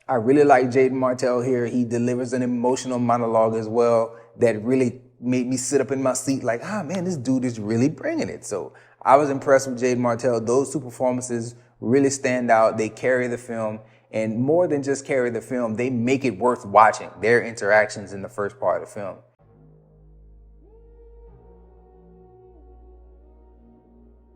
I really like Jaden Martell here. He delivers an emotional monologue as well that really made me sit up in my seat like, man, this dude is really bringing it. So I was impressed with Jaden Martell. Those two performances really stand out. They carry the film, and more than just carry the film, they make it worth watching, their interactions in the first part of the film.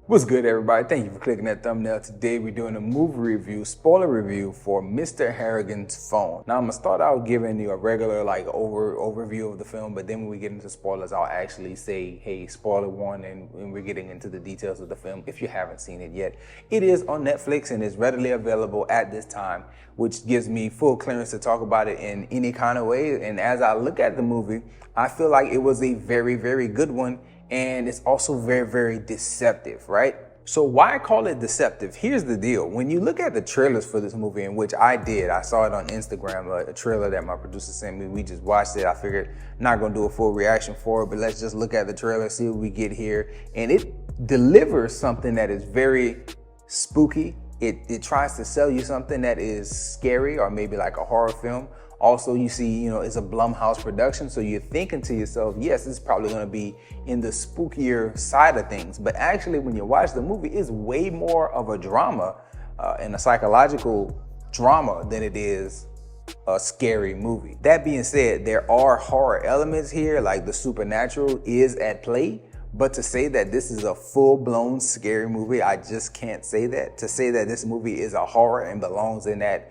What's good, everybody? Thank you for clicking that thumbnail. Today we're doing a movie review, spoiler review for Mr. Harrigan's Phone. Now I'm gonna start out giving you a regular overview of the film, but then when we get into spoilers, I'll actually say, hey, spoiler warning, and we're getting into the details of the film if you haven't seen it yet. It is on Netflix and is readily available at this time, which gives me full clearance to talk about it in any kind of way. And as I look at the movie, I feel like it was a very, very good one. And it's also very, very deceptive, right? So why call it deceptive? Here's the deal. When you look at the trailers for this movie, in which I did, I saw it on Instagram, a trailer that my producer sent me. We just watched it. I figured not gonna do a full reaction for it, but let's just look at the trailer, see what we get here. And it delivers something that is very spooky. It tries to sell you something that is scary or maybe like a horror film. Also, you see, it's a Blumhouse production, so you're thinking to yourself, yes, this is probably gonna be in the spookier side of things. But actually, when you watch the movie, it's way more of a drama and a psychological drama than it is a scary movie. That being said, there are horror elements here, like the supernatural is at play. But to say that this is a full-blown scary movie, I just can't say that. To say that this movie is a horror and belongs in that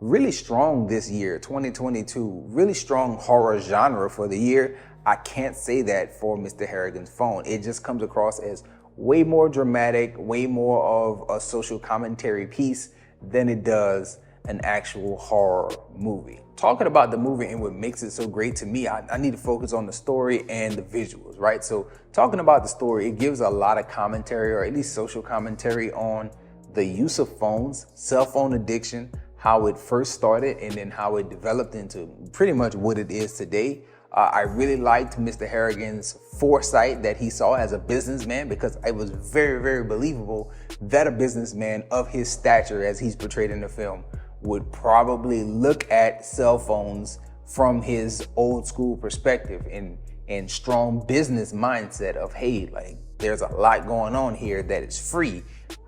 really strong this year, 2022, really strong horror genre for the year, I can't say that for Mr. Harrigan's Phone. It just comes across as way more dramatic, way more of a social commentary piece than it does an actual horror movie. Talking about the movie and what makes it so great to me, I need to focus on the story and the visuals, right? So talking about the story, it gives a lot of commentary, or at least social commentary, on the use of phones, cell phone addiction, how it first started, and then how it developed into pretty much what it is today. I really liked Mr. Harrigan's foresight that he saw as a businessman, because it was very, very believable that a businessman of his stature, as he's portrayed in the film, would probably look at cell phones from his old school perspective and strong business mindset of, hey, like, there's a lot going on here that is free.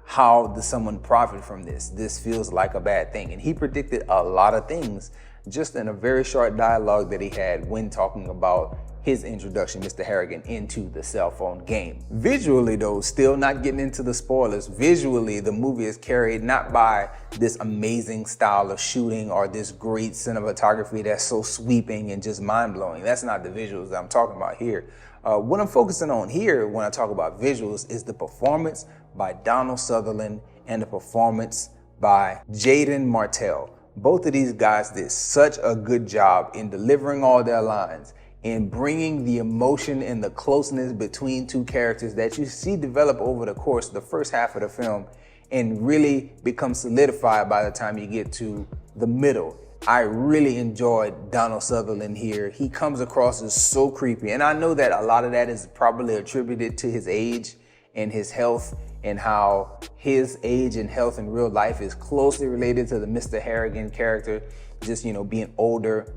How does someone profit from this? This feels like a bad thing. And he predicted a lot of things just in a very short dialogue that he had when talking about his introduction, Mr. Harrigan, into the cell phone game. Visually though, still not getting into the spoilers, visually the movie is carried not by this amazing style of shooting or this great cinematography that's so sweeping and just mind-blowing. That's not the visuals that I'm talking about here. What I'm focusing on here when I talk about visuals is the performance by Donald Sutherland and the performance by Jaden Martell. Both of these guys did such a good job in delivering all their lines and bringing the emotion and the closeness between two characters that you see develop over the course of the first half of the film and really become solidified by the time you get to the middle. I really enjoyed Donald Sutherland here. He comes across as so creepy. And I know that a lot of that is probably attributed to his age and his health, and how his age and health in real life is closely related to the Mr. Harrigan character. Just, being older,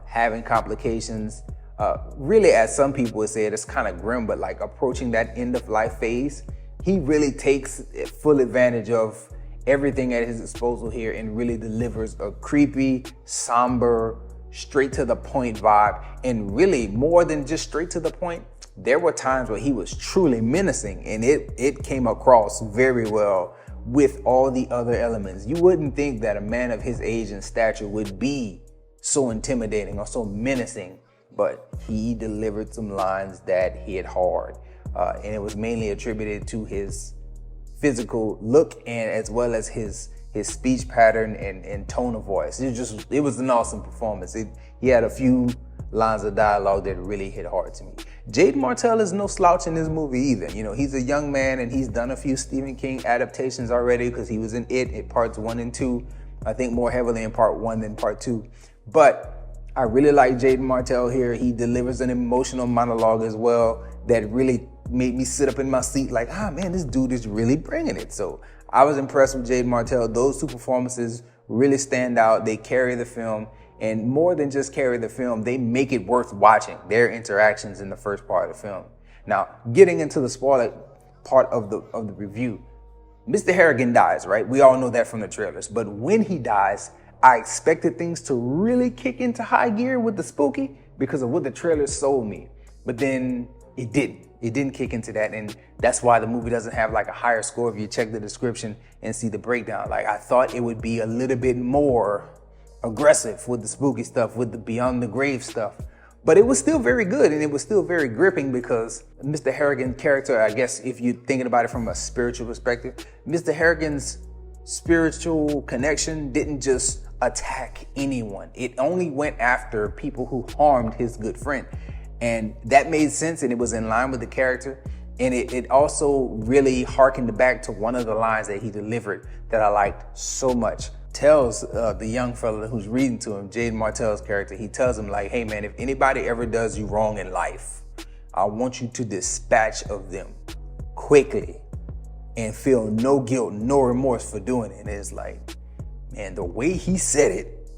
having complications. Really, as some people would say, it's kind of grim, but like approaching that end of life phase, he really takes full advantage of everything at his disposal here and really delivers a creepy, somber, straight to the point vibe. And really, more than just straight to the point, there were times where he was truly menacing, and it came across very well with all the other elements. You wouldn't think that a man of his age and stature would be so intimidating or so menacing, but he delivered some lines that hit hard. And it was mainly attributed to his physical look and as well as his speech pattern and tone of voice. It was an awesome performance. He had a few lines of dialogue that really hit hard to me. Jaden Martell is no slouch in this movie either. He's a young man and he's done a few Stephen King adaptations already, because he was in It parts 1 and 2. I think more heavily in part 1 than part 2. But I really like Jaden Martell here. He delivers an emotional monologue as well that really made me sit up in my seat like, man, this dude is really bringing it. So I was impressed with Jaden Martell. Those two performances really stand out. They carry the film, and more than just carry the film, they make it worth watching, their interactions in the first part of the film. Now, getting into the spoiler part of the review, Mr. Harrigan dies, right? We all know that from the trailers. But when he dies, I expected things to really kick into high gear with the spooky because of what the trailers sold me. But then it didn't. It didn't kick into that. And that's why the movie doesn't have like a higher score if you check the description and see the breakdown. Like, I thought it would be a little bit more aggressive with the spooky stuff, with the beyond the grave stuff. But it was still very good, and it was still very gripping because Mr. Harrigan's character, I guess if you're thinking about it from a spiritual perspective, Mr. Harrigan's spiritual connection didn't just attack anyone. It only went after people who harmed his good friend. And that made sense, and it was in line with the character. And it also really harkened back to one of the lines that he delivered that I liked so much. Tells the young fella who's reading to him, Jaden Martell's character, he tells him like, hey man, if anybody ever does you wrong in life, I want you to dispatch of them quickly and feel no guilt, no remorse for doing it. And it's like, man, the way he said it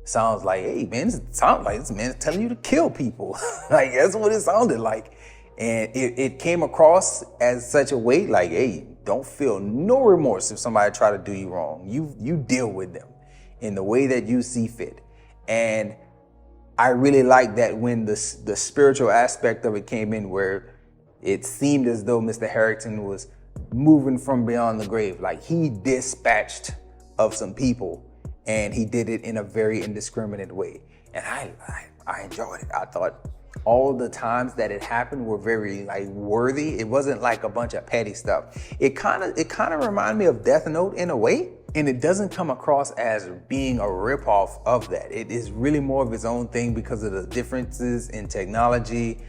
sounds like, hey man, it sounds like this man's telling you to kill people. Like, that's what it sounded like. And it came across as such a way like, hey, don't feel no remorse if somebody try to do you wrong. You deal with them in the way that you see fit. And I really like that when the spiritual aspect of it came in, where it seemed as though Mr. Harrigan was moving from beyond the grave. Like, he dispatched of some people, and he did it in a very indiscriminate way. And I enjoyed it. I thought all the times that it happened were very like worthy. It wasn't like a bunch of petty stuff. It kind of reminded me of Death Note in a way, and it doesn't come across as being a ripoff of that. It is really more of its own thing because of the differences in technology,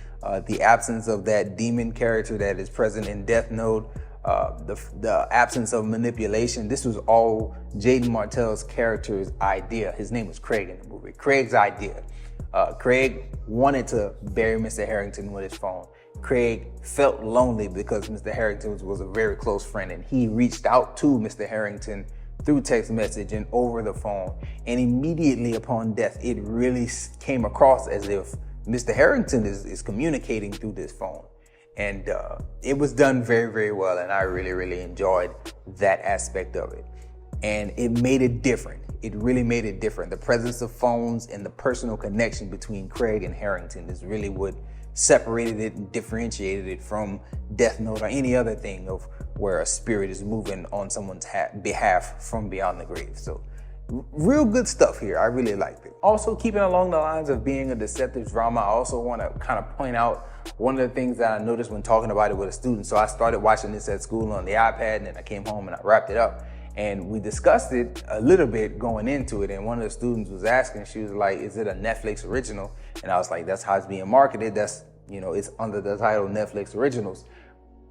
the absence of that demon character that is present in Death Note, the absence of manipulation. This was all Jaden Martell's character's idea. His name was Craig in the movie. Craig's idea. Craig wanted to bury Mr. Harrigan with his phone. Craig felt lonely because Mr. Harrigan was a very close friend, and he reached out to Mr. Harrigan through text message and over the phone. And immediately upon death, it really came across as if Mr. Harrigan is communicating through this phone. And it was done very, very well, and I really, really enjoyed that aspect of it. And it made it different. It really made it different. The presence of phones and the personal connection between Craig and Harrigan is really what separated it and differentiated it from Death Note or any other thing of where a spirit is moving on someone's behalf from beyond the grave. So real good stuff here. I really liked it. Also, keeping along the lines of being a deceptive drama, I also want to kind of point out one of the things that I noticed when talking about it with a student. So I started watching this at school on the iPad, and then I came home and I wrapped it up. And we discussed it a little bit going into it. And one of the students was asking, she was like, is it a Netflix original? And I was like, that's how it's being marketed. That's, it's under the title Netflix Originals.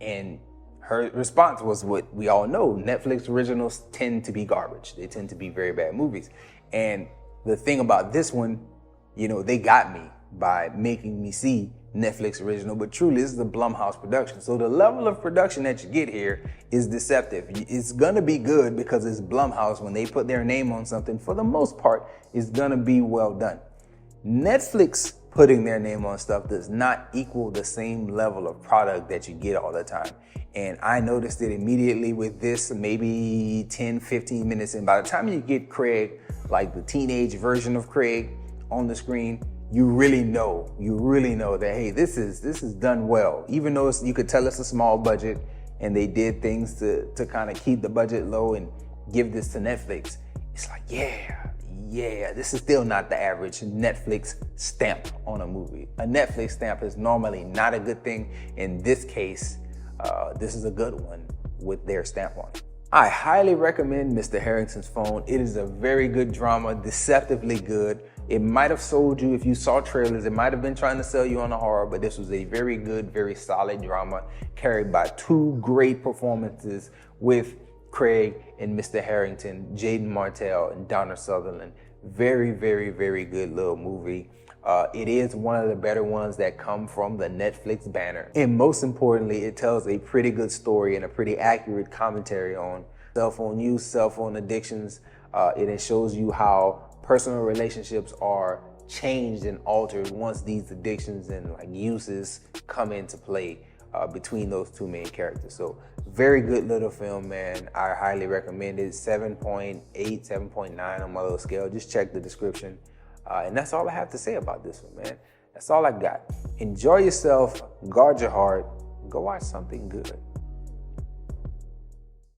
And her response was what we all know. Netflix originals tend to be garbage. They tend to be very bad movies. And the thing about this one, they got me by making me see Netflix original, but truly this is a Blumhouse production. So the level of production that you get here is deceptive. It's gonna be good because it's Blumhouse. When they put their name on something, for the most part, it's gonna be well done. Netflix putting their name on stuff does not equal the same level of product that you get all the time. And I noticed it immediately with this, maybe 10, 15 minutes in. By the time you get Craig, like the teenage version of Craig on the screen, you really know that, hey, this is done well. Even though you could tell it's a small budget and they did things to kind of keep the budget low and give this to Netflix. It's like, yeah, this is still not the average Netflix stamp on a movie. A Netflix stamp is normally not a good thing. In this case, this is a good one with their stamp on it. I highly recommend Mr. Harrigan's Phone. It is a very good drama, deceptively good. It might have sold you if you saw trailers. It might have been trying to sell you on a horror, but this was a very good, very solid drama carried by two great performances with Craig and Mr. Harrigan, Jaden Martell and Donner Sutherland. Very, very, very good little movie. It is one of the better ones that come from the Netflix banner. And most importantly, it tells a pretty good story and a pretty accurate commentary on cell phone use, cell phone addictions, It shows you how personal relationships are changed and altered once these addictions and like uses come into play between those two main characters. So very good little film, man. I highly recommend it. 7.8, 7.9 on my little scale. Just check the description. And that's all I have to say about this one, man. That's all I got. Enjoy yourself, guard your heart, go watch something good.